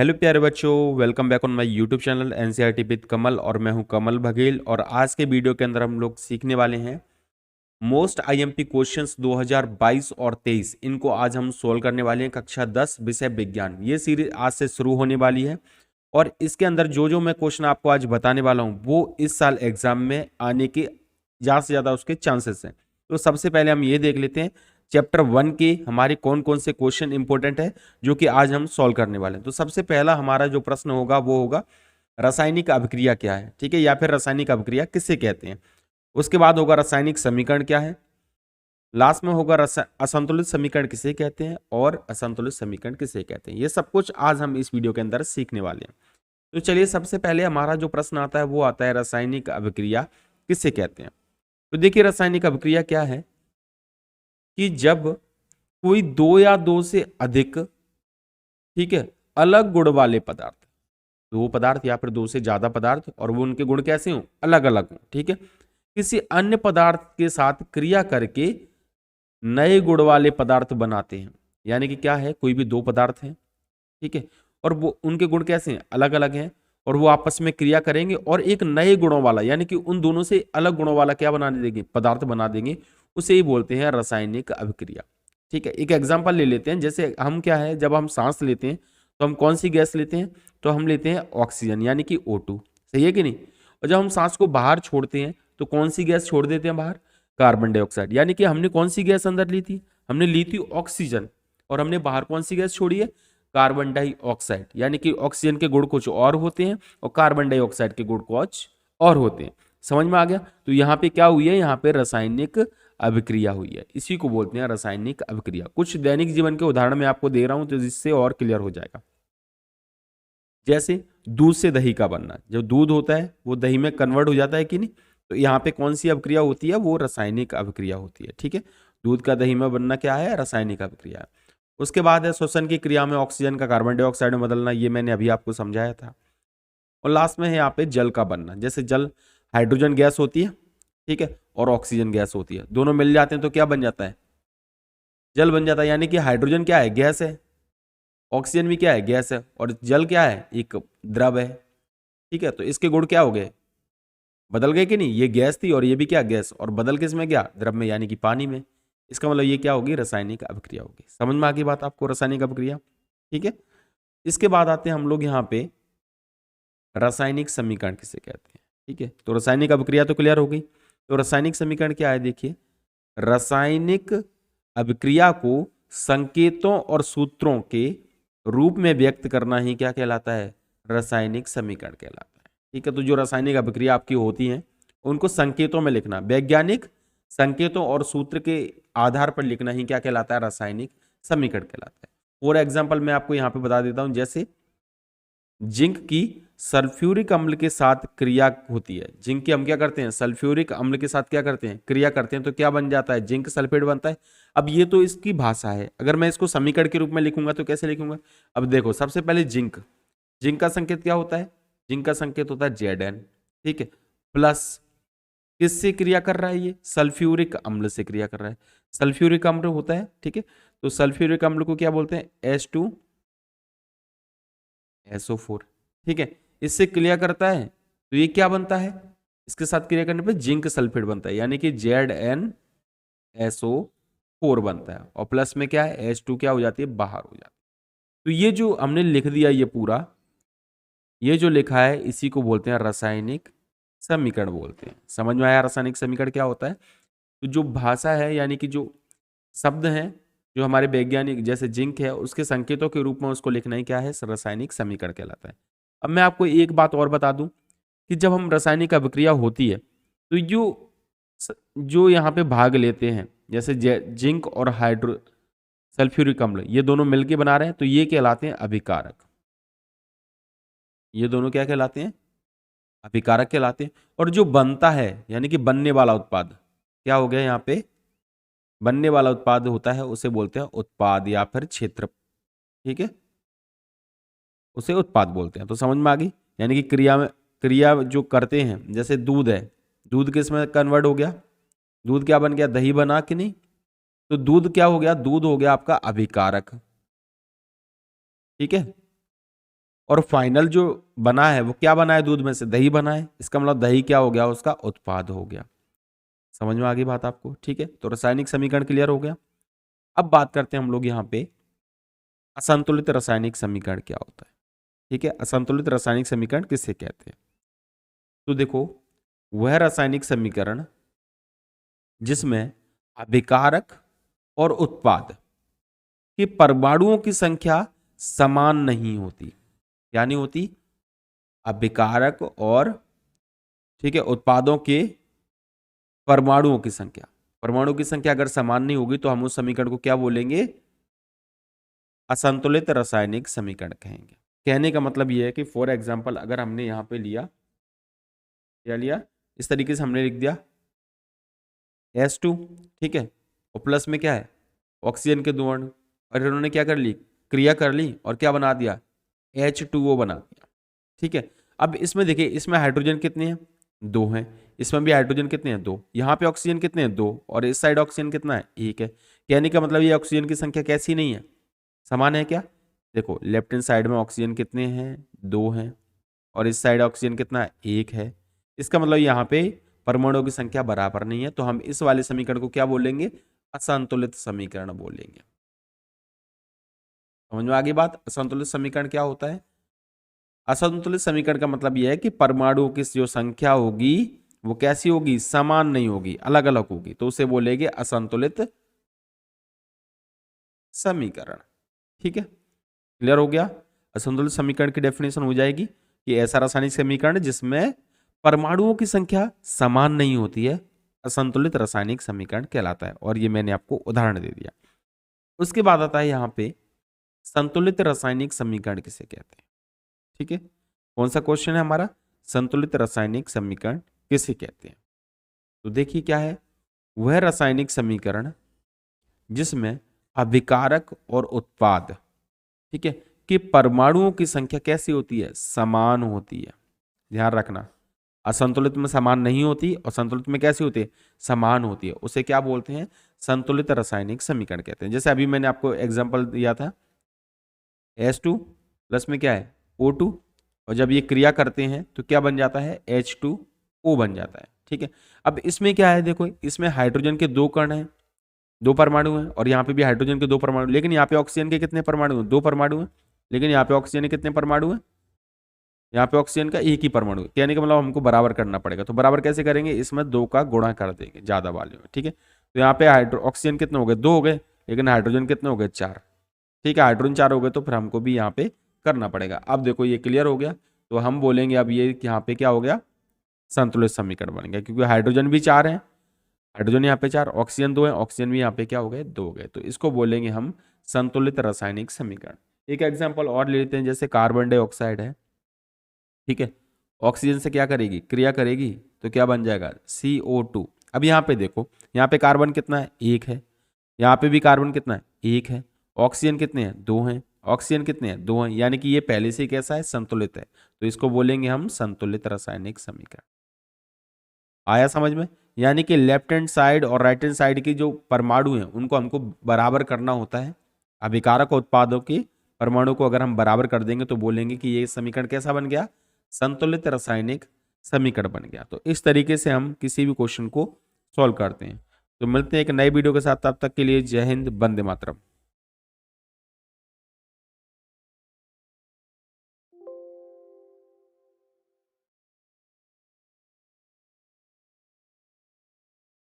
Hello प्यारे बच्चों, welcome back on my YouTube channel NCERT with Kamal. और मैं हूं कमल बघेल। और आज के वीडियो के अंदर हम लोग सीखने वाले हैं मोस्ट आईएमपी क्वेश्चंस 2022 और 23। इनको आज हम सोल्व करने वाले हैं। कक्षा 10 विषय विज्ञान, ये सीरीज आज से शुरू होने वाली है। और इसके अंदर जो जो मैं क्वेश्चन आपको आज बताने वाला हूं वो इस साल एग्जाम में आने के ज़्यादा से ज़्यादा उसके चांसेस हैं। तो सबसे पहले हम ये देख लेते हैं चैप्टर 1 के हमारे कौन कौन से क्वेश्चन इंपॉर्टेंट है जो कि आज हम सॉल्व करने वाले हैं। तो सबसे पहला हमारा जो प्रश्न होगा वो होगा रासायनिक अभिक्रिया क्या है, ठीक है, या फिर रासायनिक अभिक्रिया किसे कहते हैं। उसके बाद होगा रासायनिक समीकरण क्या है। लास्ट में होगा असंतुलित समीकरण किसे कहते हैं और असंतुलित समीकरण किसे कहते हैं। ये सब कुछ आज हम इस वीडियो के अंदर सीखने वाले हैं। तो चलिए सबसे पहले हमारा जो प्रश्न आता है वो आता है रासायनिक अभिक्रिया किसे कहते हैं। तो देखिए रासायनिक अभिक्रिया क्या है कि जब कोई दो या दो से अधिक, ठीक है, अलग गुण वाले पदार्थ, दो पदार्थ या फिर दो से ज्यादा पदार्थ और वो उनके गुण कैसे हों, अलग अलग हों, ठीक है, किसी अन्य पदार्थ के साथ क्रिया करके नए गुण वाले पदार्थ बनाते हैं। यानी कि क्या है, कोई भी दो पदार्थ हैं, ठीक है, और वो उनके गुण कैसे हैं, अलग अलग हैं, और वो आपस में क्रिया करेंगे और एक नए गुणों वाला यानी कि उन दोनों से अलग गुणों वाला क्या बना देंगे, पदार्थ बना देंगे। उसे ही बोलते हैं रासायनिक अभिक्रिया। ठीक है, एक एग्जांपल ले लेते हैं। जैसे हम क्या है, जब हम सांस लेते हैं तो हम कौन सी गैस लेते हैं, तो हम लेते हैं ऑक्सीजन यानी कि O2। सही है कि नहीं। और जब हम सांस को बाहर छोड़ते हैं तो कौन सी गैस छोड़ देते हैं बाहर, कार्बन डाइऑक्साइड। यानी कि हमने कौन सी गैस अंदर ली थी, हमने ली थी ऑक्सीजन, और हमने बाहर कौन सी गैस छोड़ी है, कार्बन डाइऑक्साइड। यानी कि ऑक्सीजन के गुण कुछ और होते हैं और कार्बन डाइऑक्साइड के गुण कुछ और होते हैं। समझ में आ गया। तो यहाँ पे क्या हुई है, यहाँ पे रासायनिक अभिक्रिया हुई है, इसी को बोलते हैं रासायनिक अभिक्रिया। कुछ दैनिक जीवन के उदाहरण मैं आपको दे रहा हूं तो जिससे और क्लियर हो जाएगा। जैसे दूध से दही का बनना, जो दूध होता है वो दही में कन्वर्ट हो जाता है कि नहीं। तो यहाँ पे कौन सी अभिक्रिया होती है, वो रासायनिक अभिक्रिया होती है। ठीक है, दूध का दही में बनना क्या है, रासायनिक अभिक्रिया। उसके बाद है श्वसन की क्रिया में ऑक्सीजन का कार्बन डाइऑक्साइड में बदलना, ये मैंने अभी आपको समझाया था। और लास्ट में है यहाँ पे जल का बनना। जैसे जल हाइड्रोजन गैस होती है, ठीक है, और ऑक्सीजन गैस होती है, दोनों मिल जाते हैं तो क्या बन जाता है, जल बन जाता है। यानी कि हाइड्रोजन क्या है, गैस है, ऑक्सीजन भी क्या है, गैस है, और जल क्या है, एक द्रव है। ठीक है, तो इसके गुण क्या हो गए, बदल गए कि नहीं। ये गैस थी और ये भी क्या, गैस, और बदल किस में गया, द्रव में यानी कि पानी में। इसका मतलब ये क्या होगी, रासायनिक अभिक्रिया होगी। समझ में आ गई बात आपको, रासायनिक अभिक्रिया। ठीक है, इसके बाद आते हैं हम लोग यहाँ पे रासायनिक समीकरण किसे कहते हैं। ठीक है, तो रासायनिक अभिक्रिया तो क्लियर हो गई। तो रासायनिक समीकरण क्या है, देखिए रासायनिक अभिक्रिया को संकेतों और सूत्रों के रूप में व्यक्त करना ही क्या कहलाता है, रासायनिक समीकरण कहलाता है। ठीक है, तो जो रासायनिक अभिक्रिया आपकी होती हैं उनको संकेतों में लिखना, वैज्ञानिक संकेतों और सूत्र के आधार पर लिखना ही क्या कहलाता है, रासायनिक समीकरण कहलाता है। और एग्जाम्पल मैं आपको यहाँ पे बता देता हूँ। जैसे जिंक की सल्फ्यूरिक अम्ल के साथ क्रिया होती है, जिंक की हम क्या करते हैं, सल्फ्यूरिक अम्ल के साथ क्या करते हैं, क्रिया करते हैं, तो क्या बन जाता है, जिंक सल्फेट बनता है। अब ये तो इसकी भाषा है, अगर मैं इसको समीकरण के रूप में लिखूंगा तो कैसे लिखूंगा। अब देखो सबसे पहले जिंक, जिंक का संकेत क्या होता है, जिंक का संकेत होता है Zn। ठीक है, प्लस किससे क्रिया कर रहा है, ये सल्फ्यूरिक अम्ल से क्रिया कर रहा है, सल्फ्यूरिक अम्ल होता है। ठीक है, तो सल्फ्यूरिक अम्ल को क्या बोलते हैं, H2SO4। ठीक है, इससे क्रिया करता है तो ये क्या बनता है, इसके साथ क्रिया करने पे जिंक सल्फेट बनता है, यानी कि ZnSO4 बनता है, और प्लस में क्या है, H2 क्या हो जाती है, बाहर हो जाती है। तो ये जो हमने लिख दिया ये पूरा, ये जो लिखा है इसी को बोलते हैं रासायनिक समीकरण बोलते हैं। समझ में आया रासायनिक समीकरण क्या होता है। तो जो भाषा है यानी कि जो शब्द हैं, जो हमारे वैज्ञानिक जैसे जिंक है उसके संकेतों के रूप में उसको लिखना ही क्या है, रासायनिक समीकरण कहलाता है। अब मैं आपको एक बात और बता दूं कि जब हम रासायनिक अभिक्रिया होती है तो जो यहाँ पे भाग लेते हैं, जैसे जिंक और हाइड्रो सल्फ्यूरिक अम्ल, ये दोनों मिलके बना रहे हैं तो ये कहलाते हैं अभिकारक। ये दोनों क्या कहलाते हैं, अभिकारक कहलाते हैं। और जो बनता है यानी कि बनने वाला उत्पाद क्या हो गया, यहाँ पे बनने वाला उत्पाद होता है उसे बोलते हैं उत्पाद या फिर क्षेत्र। ठीक है, उसे उत्पाद बोलते हैं। तो समझ में आ गई, यानी कि क्रिया जो करते हैं, जैसे दूध है, दूध किस में कन्वर्ट हो गया, दूध क्या बन गया, दही बना कि नहीं। तो दूध क्या हो गया, दूध हो गया आपका अभिकारक। ठीक है, और फाइनल जो बना है वो क्या बना है, दूध में से दही बना है, इसका मतलब दही क्या हो गया, उसका उत्पाद हो गया। समझ में आ गई बात आपको, ठीक है। तो रासायनिक समीकरण क्लियर हो गया। अब बात करते हैं हम लोग यहाँ पे असंतुलित रासायनिक समीकरण क्या होता है, ठीक है। असंतुलित रासायनिक समीकरण किसे कहते हैं? तो देखो, वह रासायनिक समीकरण जिसमें अभिकारक और उत्पाद के परमाणुओं की संख्या समान नहीं होती। क्या नहीं होती? अभिकारक और, ठीक है, उत्पादों के परमाणुओं की संख्या, परमाणु की संख्या अगर समान नहीं होगी तो हम उस समीकरण को क्या बोलेंगे? असंतुलित रासायनिक समीकरण कहेंगे। कहने का मतलब यह है कि फॉर एग्जांपल अगर हमने यहां पे लिया, क्या लिया, इस तरीके से हमने लिख दिया H2, ठीक है, और प्लस में क्या है, ऑक्सीजन के दो अणु, और इन्होंने क्या कर ली, क्रिया कर ली और क्या बना दिया, H2O बना दिया, ठीक है। अब इसमें देखिए, इसमें हाइड्रोजन कितने हैं, 2 हैं, इसमें भी हाइड्रोजन कितने हैं, 2, यहाँ पे ऑक्सीजन कितने हैं, 2, और इस साइड ऑक्सीजन कितना है, 1 है। कहने का मतलब ये ऑक्सीजन की संख्या कैसी नहीं है, समान है क्या? देखो लेफ्ट हैंड साइड में ऑक्सीजन कितने हैं, 2 हैं, और इस साइड ऑक्सीजन कितना है, 1 है। इसका मतलब यहाँ पे परमाणुओं की संख्या बराबर नहीं है, तो हम इस वाले समीकरण को क्या बोलेंगे, असंतुलित समीकरण बोलेंगे। समझ में आ गई बात? असंतुलित समीकरण क्या होता है? असंतुलित समीकरण का मतलब यह है कि परमाणुओं की जो संख्या होगी वो कैसी होगी, समान नहीं होगी, अलग अलग होगी, तो उसे बोलेंगे असंतुलित समीकरण, ठीक है। क्लियर हो गया? असंतुलित समीकरण की डेफिनेशन हो जाएगी कि ऐसा रासायनिक समीकरण जिसमें परमाणुओं की संख्या समान नहीं होती है, असंतुलित रासायनिक समीकरण कहलाता है। और ये मैंने आपको उदाहरण दे दिया। उसके बाद आता है यहाँ पे संतुलित रासायनिक समीकरण किसे कहते हैं, ठीक है। कौन सा क्वेश्चन है हमारा, संतुलित रासायनिक समीकरण किसे कहते हैं? तो देखिए क्या है, वह रासायनिक समीकरण जिसमें अभिकारक और उत्पाद, ठीक है, कि परमाणुओं की संख्या कैसी होती है, समान होती है। ध्यान रखना, असंतुलित में समान नहीं होती और संतुलित में कैसी होती है, समान होती है, उसे क्या बोलते हैं, संतुलित रासायनिक समीकरण कहते हैं। जैसे अभी मैंने आपको एग्जांपल दिया था, H2 प्लस में क्या है, O2, और जब ये क्रिया करते हैं तो क्या बन जाता है, H2O बन जाता है, ठीक है। अब इसमें क्या है, देखो इसमें हाइड्रोजन के 2 कण हैं, 2 परमाणु हैं, और यहाँ पे भी हाइड्रोजन के 2 परमाणु, लेकिन यहाँ पे ऑक्सीजन के कितने परमाणु हैं, 2 परमाणु हैं, लेकिन यहाँ पे ऑक्सीजन के कितने परमाणु हैं, यहाँ पे ऑक्सीजन का एक ही परमाणु है। कहने का मतलब हमको बराबर करना पड़ेगा, तो बराबर कैसे करेंगे, इसमें 2 का गुणा कर देंगे ज्यादा वाले में, ठीक है। तो यहाँ पे ऑक्सीजन कितने हो गए, 2 हो गए, लेकिन हाइड्रोजन कितने हो गए, 4, ठीक है। हाइड्रोजन 4 हो गए तो फिर हमको भी यहाँ पे करना पड़ेगा। अब देखो ये क्लियर हो गया, तो हम बोलेंगे अब ये यहाँ पे क्या हो गया, संतुलित समीकरण बन गया, क्योंकि हाइड्रोजन भी 4 है, हाइड्रोजन यहाँ पे 4, ऑक्सीजन 2 है, ऑक्सीजन भी यहाँ पे क्या हो गए, 2 हो गए, तो इसको बोलेंगे हम संतुलित रासायनिक समीकरण। एक एग्जाम्पल और ले लेते हैं, जैसे कार्बन डाइऑक्साइड है, ठीक है, ऑक्सीजन से क्या करेगी, क्रिया करेगी, तो क्या बन जाएगा, CO2। अब यहाँ पे देखो, यहाँ पे कार्बन कितना है, 1 है, यहाँ पे भी कार्बन कितना है, 1 है, ऑक्सीजन कितने हैं, 2 हैं, ऑक्सीजन कितने हैं, 2 हैं, यानी कि ये पहले से ही कैसा है, संतुलित है, तो इसको बोलेंगे हम संतुलित रासायनिक समीकरण। आया समझ में? यानी कि लेफ्ट हैंड साइड और राइट हैंड साइड की जो परमाणु हैं उनको हमको बराबर करना होता है। अभिकारक उत्पादों के परमाणु को अगर हम बराबर कर देंगे तो बोलेंगे कि ये समीकरण कैसा बन गया, संतुलित रासायनिक समीकरण बन गया। तो इस तरीके से हम किसी भी क्वेश्चन को सॉल्व करते हैं। तो मिलते हैं एक नए वीडियो के साथ, तब तक के लिए जय हिंद, वंदे मातरम।